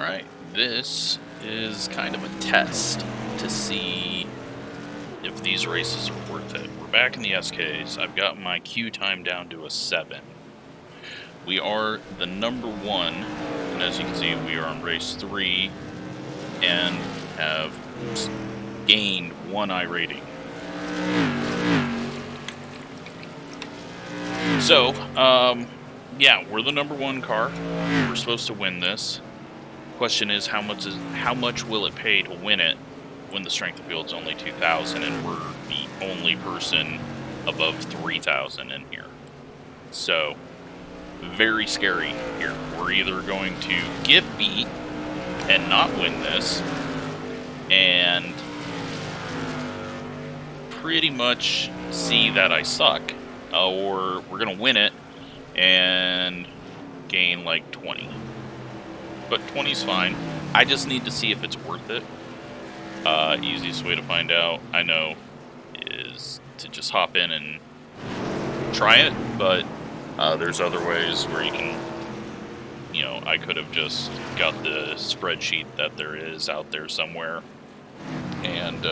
Alright, this is kind of a test to see if these races are worth it. We're back in the SKs. I've got my queue time down to a 7. We are the number 1, and as you can see, we are on race 3 and have gained 1 iRating. So, yeah, we're the number 1 car. We're supposed to win this. Question is how much will it pay to win it when the strength of field's only 2,000 and we're the only person above 3,000 in here. So, very scary here. We're either going to get beat and not win this, and pretty much see that I suck, or we're going to win it and gain like 20. But 20's fine. I just need to see if it's worth it. Easiest way to find out, I know, is to just hop in and try it, but there's other ways where you can, you know, I could have just got the spreadsheet that there is out there somewhere and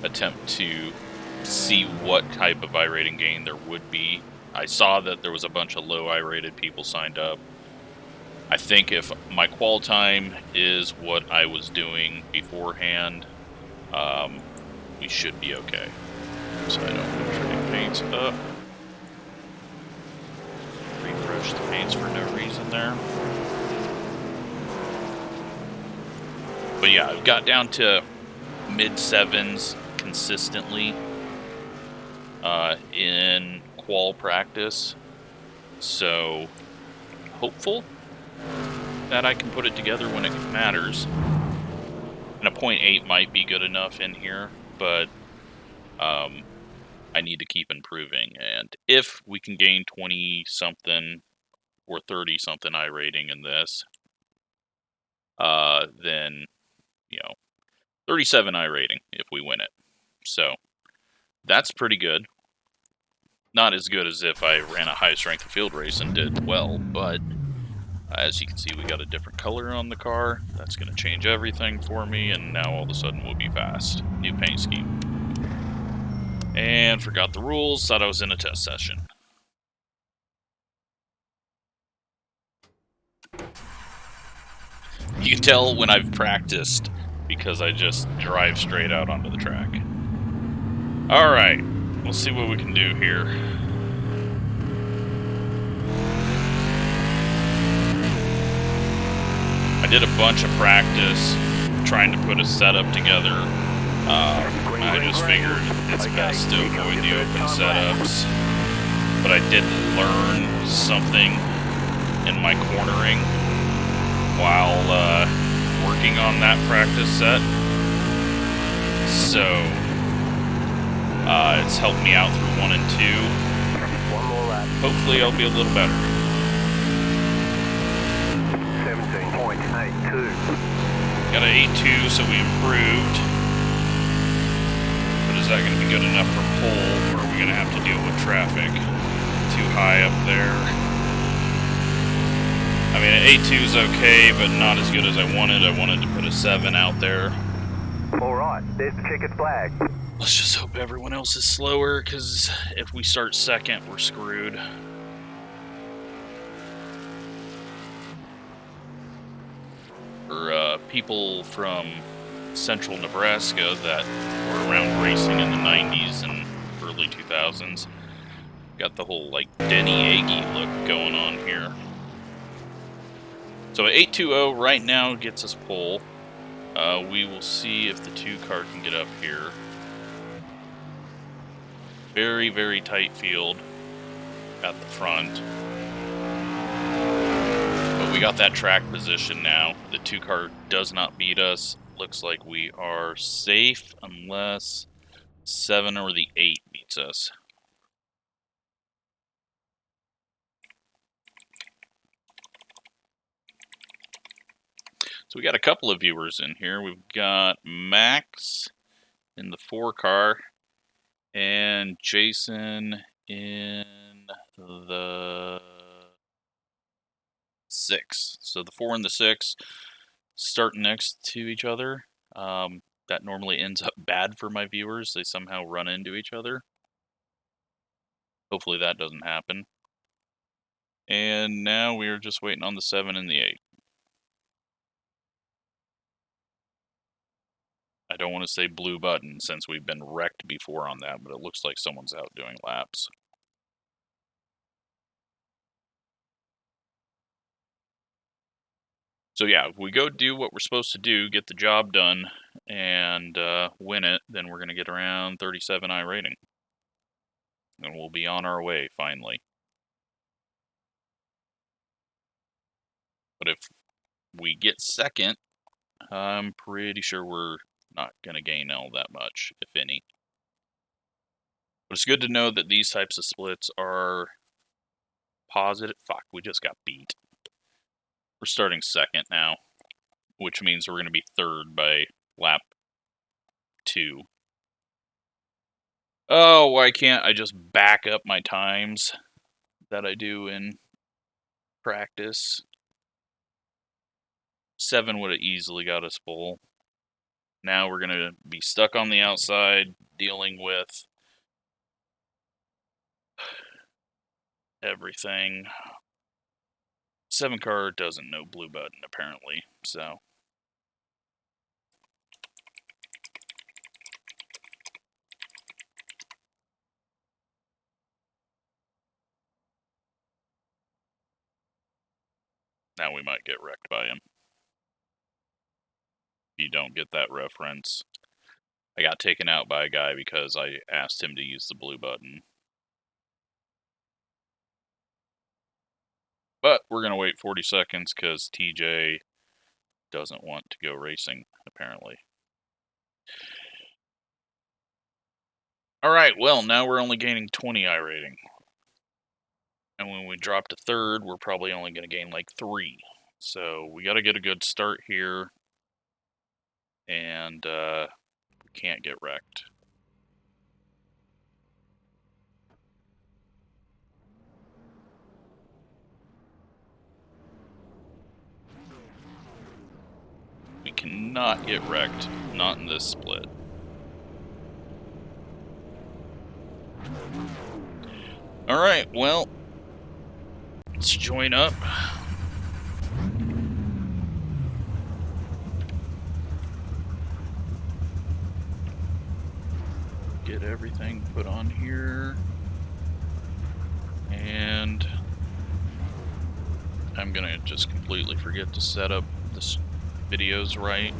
attempt to see what type of iRating gain there would be. I saw that there was a bunch of low iRated people signed up. I think if my qual time is what I was doing beforehand, we should be okay. So I don't make sure the paint's up. Refresh the paints for no reason there. But yeah, I've got down to mid-7s consistently in qual practice. So, hopeful that I can put it together when it matters. And a 0.8 might be good enough in here, but I need to keep improving. And if we can gain 20-something or 30-something iRating in this, then, you know, 37 iRating if we win it. So, that's pretty good. Not as good as if I ran a high strength of field race and did well, but as you can see, we got a different color on the car. That's going to change everything for me, and now all of a sudden we'll be fast. New paint scheme. And forgot the rules, thought I was in a test session. You can tell when I've practiced because I just drive straight out onto the track. Alright, we'll see what we can do here. I did a bunch of practice trying to put a setup together. I just figured it's best to avoid the open setups. But I did learn something in my cornering while working on that practice set. So it's helped me out through 1 and 2. One more lap. Hopefully I'll be a little better. 17.82. Got an 8.2, so we improved. But is that going to be good enough for pole, or are we going to have to deal with traffic? Too high up there. I mean, an 8.2 is okay, but not as good as I wanted. I wanted to put a 7 out there. Alright, there's the checkered flag. Let's just hope everyone else is slower, because if we start second, we're screwed. For people from central Nebraska that were around racing in the 90s and early 2000s, got the whole, like, Denny Aggie look going on here. So 8.20 right now gets us pole. We will see if the 2 car can get up here. Very, very tight field at the front. But we got that track position now. The 2 car does not beat us. Looks like we are safe unless 7 or the 8 beats us. So we got a couple of viewers in here. We've got Max in the 4 car and Jason in the 6. So the 4 and the 6. start next to each other. That normally ends up bad for my viewers. They somehow run into each other. Hopefully that doesn't happen. And now we're just waiting on the 7 and the 8. I don't want to say blue button since we've been wrecked before on that, but it looks like someone's out doing laps. So yeah, if we go do what we're supposed to do, get the job done, and win it, then we're going to get around 37 iRating. And we'll be on our way, finally. But if we get second, I'm pretty sure we're not going to gain all that much, if any. But it's good to know that these types of splits are positive. Fuck, we just got beat. We're starting second now, which means we're going to be third by lap 2. Oh, why can't I just back up my times that I do in practice? 7 would have easily got us full. Now we're going to be stuck on the outside dealing with everything. 7 car doesn't know blue button, apparently, so. Now we might get wrecked by him. If you don't get that reference. I got taken out by a guy because I asked him to use the blue button. But we're going to wait 40 seconds because TJ doesn't want to go racing, apparently. Alright, well, now we're only gaining 20 iRating. And when we drop to third, we're probably only going to gain like 3. So we got to get a good start here. And we can't get wrecked. We cannot get wrecked, not in this split. Alright, well, let's join up. Get everything put on here. And I'm gonna just completely forget to set up this videos right.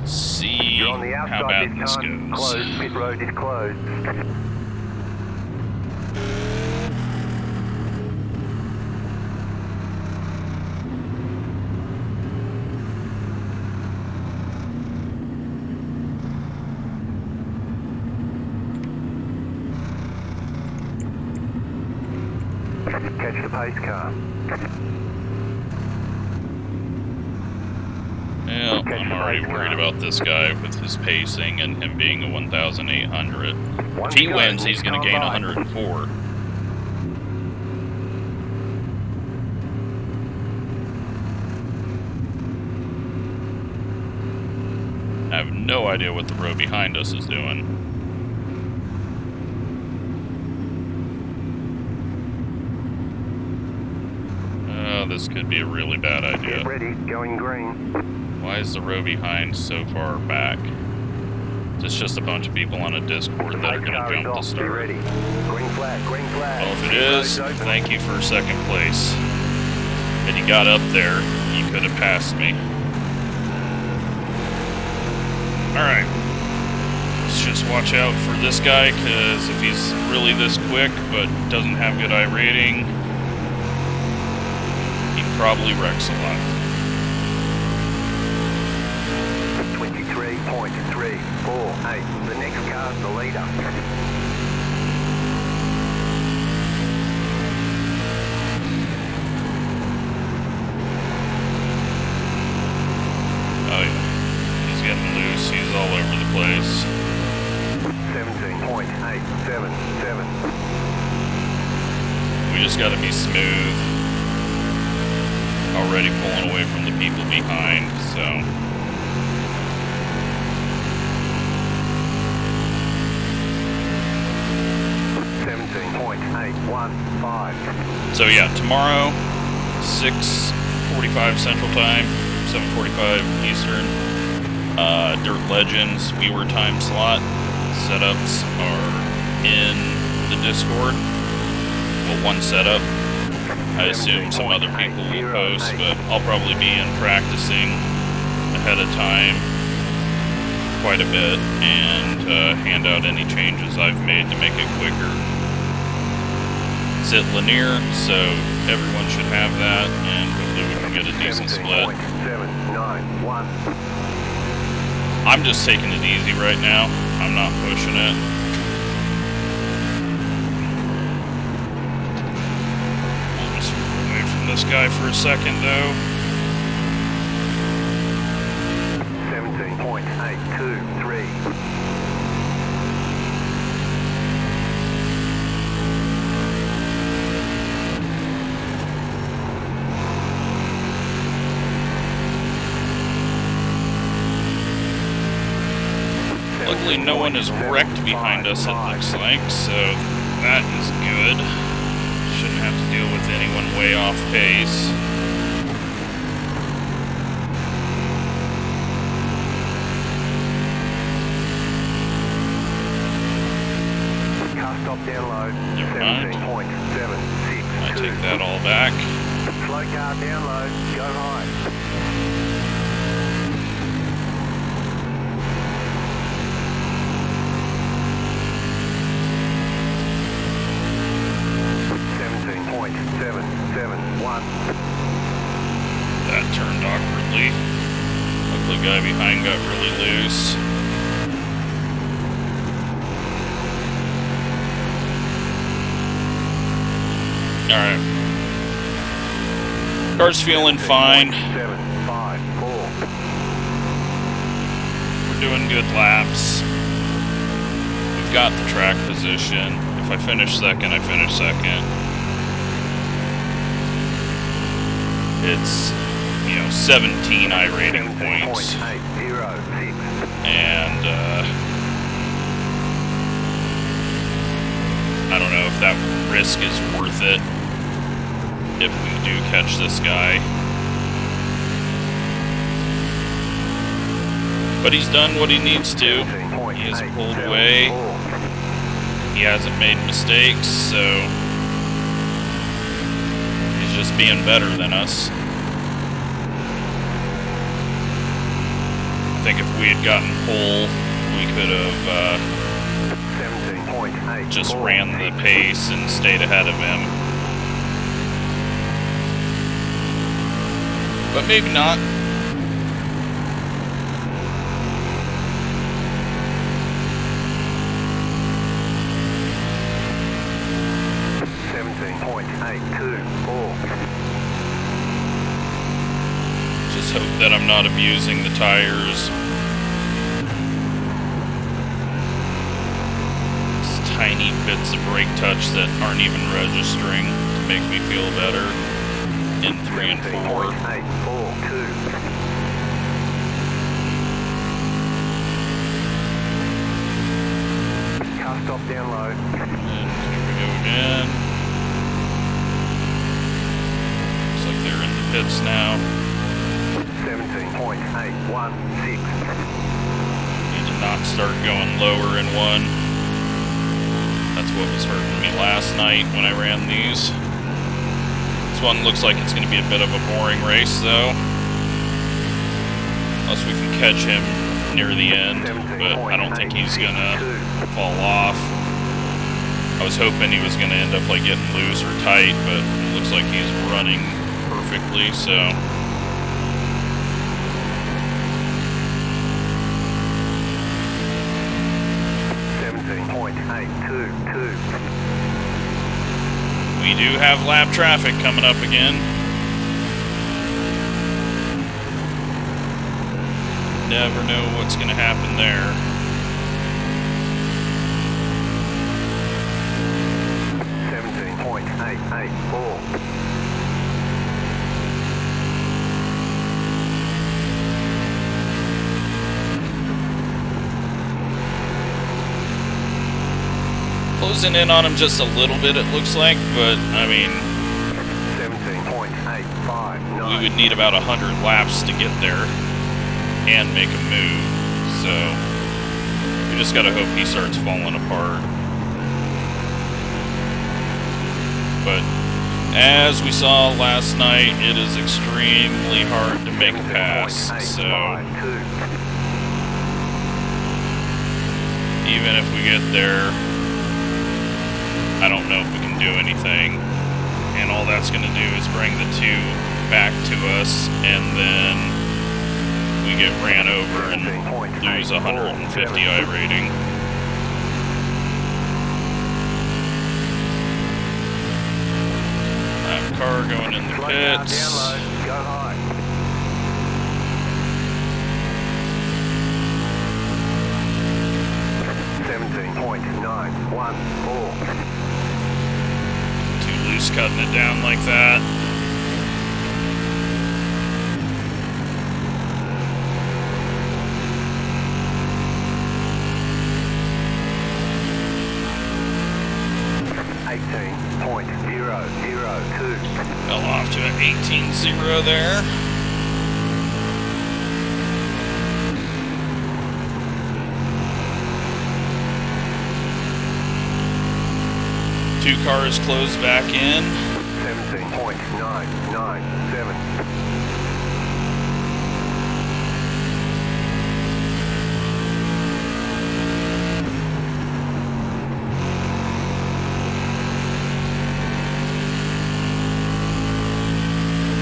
See You're on the how outside bad this this time. goes. Closed. Pit road is closed. Catch the pace car. Yeah, I'm already worried about this guy with his pacing and him being a 1,800. If he wins, he's going to gain 104. I have no idea what the row behind us is doing. This could be a really bad idea. Get ready, going green. Why is the row behind so far back? It's just a bunch of people on a Discord that are going to jump the start. Ready. Green flag, green flag. Well, if it is, thank you for second place. Had you got up there, you could have passed me. Alright. Let's just watch out for this guy, because if he's really this quick but doesn't have good iRating, probably wrecks a lot. 23.348. The next car's the leader. Oh yeah. He's getting loose. He's all over the place. 17.877. We just gotta be smooth. already pulling away from the people behind, so. 17.815. So yeah, tomorrow, 6:45 Central Time, 7:45 Eastern. Dirt Legends viewer time slot setups are in the Discord. Well, one setup. I assume some other people will post, but I'll probably be in practicing ahead of time quite a bit and hand out any changes I've made to make it quicker. It's at linear, so everyone should have that, and hopefully we can get a decent split. 17.791. I'm just taking it easy right now. I'm not pushing it. We'll just move away from this guy for a second, though. 17.823. Luckily, no one is wrecked behind us, it looks like, so that is good. Shouldn't have to deal with anyone way off pace. Car stop download. Never mind. 17.762. I take that all back. Slow car download. Go high. 17.771. That turned awkwardly. Luckily, the guy behind got really loose. Alright. Car's feeling fine. 754. We're doing good laps. We've got the track position. If I finish second, I finish second. It's, 17 iRating points. 17.806. And, I don't know if that risk is worth it if we do catch this guy. But he's done what he needs to. He has pulled away. He hasn't made mistakes, so he's just being better than us. I think if we had gotten pole, we could have just ran the pace and stayed ahead of him. But maybe not. Just hope that I'm not abusing the tires. Just tiny bits of brake touch that aren't even registering to make me feel better in 3 and 4. Car stop download. And here we go again. Looks like they're in the pits now. 17.816. Need to not start going lower in 1. That's what was hurting me last night when I ran these. This one looks like it's going to be a bit of a boring race, though. Unless we can catch him near the end, but I don't think he's going to fall off. I was hoping he was going to end up like getting loose or tight, but it looks like he's running perfectly, so... We do have lap traffic coming up again. Never know what's going to happen there. 17.884. closing in on him just a little bit, it looks like, but, I mean, 17.859. we would need about 100 laps to get there and make a move, so we just gotta hope he starts falling apart. But as we saw last night, it is extremely hard to make a pass, so even if we get there, I don't know if we can do anything. And all that's going to do is bring the 2 back to us, and then we get ran over and lose 150 iRating. That car going in the pits. Go high. 17.914. Too loose cutting it down like that. Fell off to an 18.0 there. Two cars closed back in. 17.997.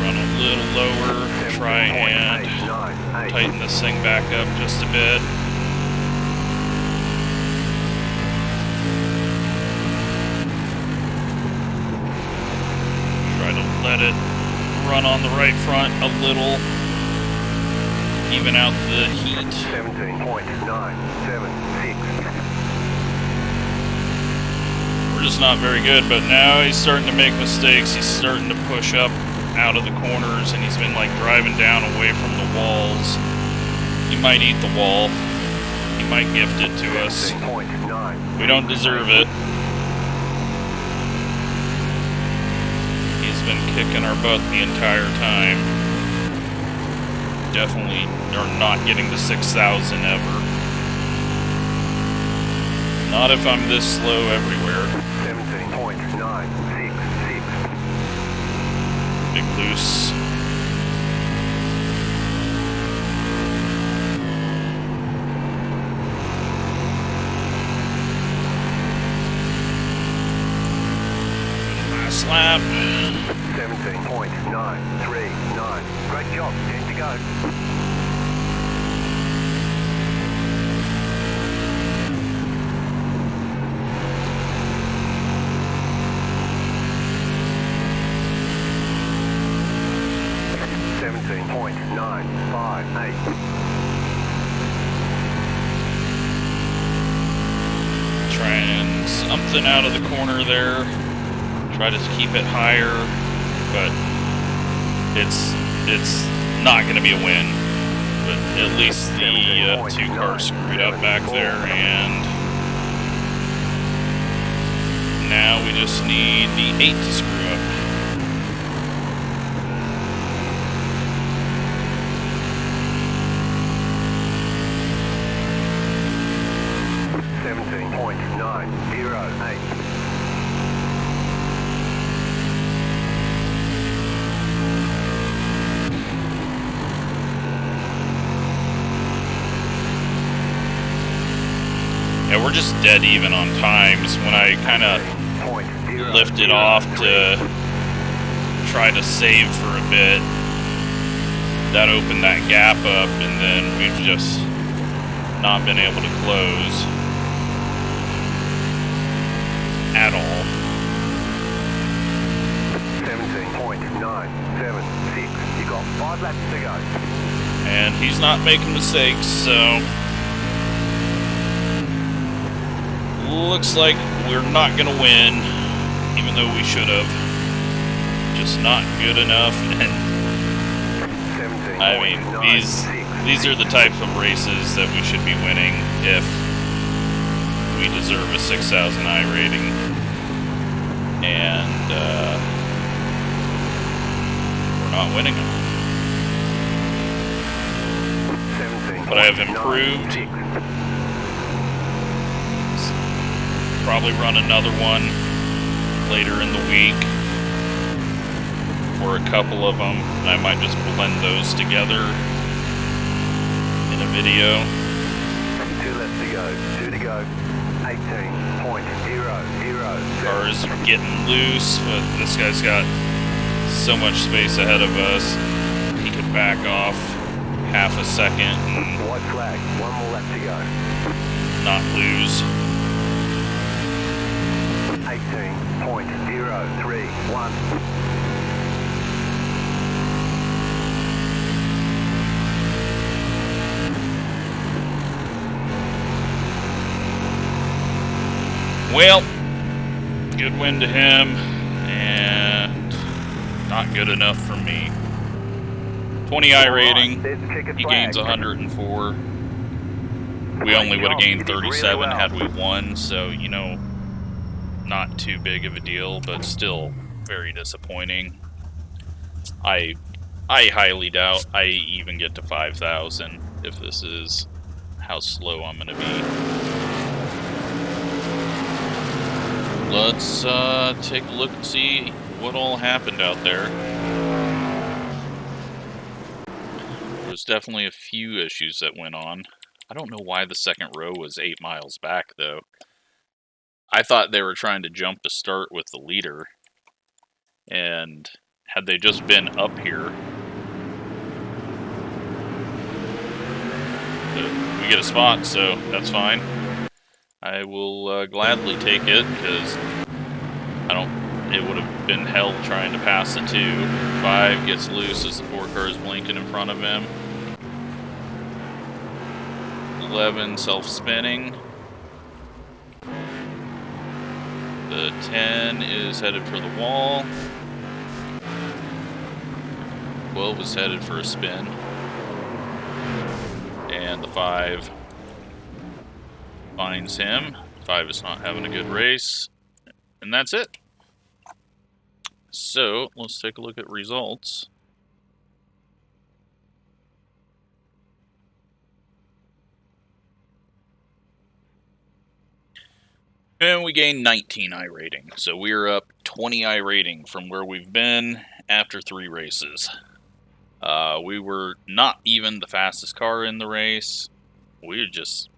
Run a little lower, try and tighten this thing back up just a bit. Let it run on the right front a little, even out the heat. 17.976. We're just not very good, but now he's starting to make mistakes. He's starting to push up out of the corners, and he's been like driving down away from the walls. He might eat the wall. He might gift it to us. We don't deserve it. Been kicking our butt the entire time. Definitely are not getting to 6,000 ever. Not if I'm this slow everywhere. 17.966. Big loose. Last lap. 17.939. Great job. 10 to go. Trying something out of the corner there. Try to keep it higher, but it's not going to be a win. But at least the 2 cars screwed up back there, and now we just need the 8 to screw up. Yeah, we're just dead even on times. When I kind of lifted off to try to save for a bit, that opened that gap up, and then we've just not been able to close at all. 17.976. You got 5 laps to go. And he's not making mistakes, so looks like we're not gonna win, even though we should have. Just not good enough. And I mean, these are the types of races that we should be winning if we deserve a 6,000 iRating. And we're not winning them. 17. But I have improved. Probably run another one later in the week, or a couple of them. I might just blend those together in a video. 2 left to go, 2 to go, 18.000. Car is getting loose, but this guy's got so much space ahead of us. He could back off half a second and White flag, 1 more left to go. not lose. 18.031. Well, good win to him, and not good enough for me. 20 iRating, he gains 104. We only would have gained 37 had we won, so, you know, not too big of a deal, but still very disappointing. I highly doubt I even get to 5,000 if this is how slow I'm going to be. Let's take a look and see what all happened out there. There's definitely a few issues that went on. I don't know why the second row was 8 miles back, though. I thought they were trying to jump the start with the leader, and had they just been up here, we get a spot, so that's fine. I will gladly take it, because it would have been hell trying to pass the 2. 5 gets loose as the 4 cars blinking in front of him. 11 self-spinning. The 10 is headed for the wall. 12 is headed for a spin. And the 5 finds him. 5 is not having a good race. And that's it. So, let's take a look at results. And we gained 19 iRating. So we're up 20 iRating from where we've been after 3 races. We were not even the fastest car in the race. We were just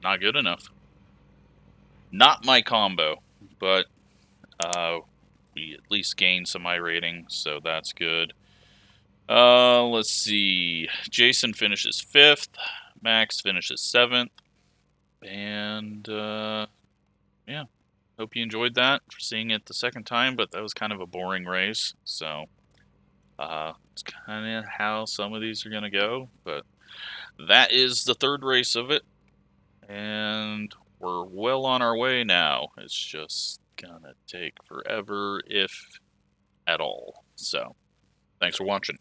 not good enough. Not my combo, but we at least gained some iRating, so that's good. Let's see. Jason finishes 5th. Max finishes 7th. And, yeah. Hope you enjoyed that for seeing it the second time, but that was kind of a boring race, so it's kind of how some of these are going to go, but that is the 3rd race of it, and we're well on our way now. It's just gonna take forever, if at all. So, thanks for watching.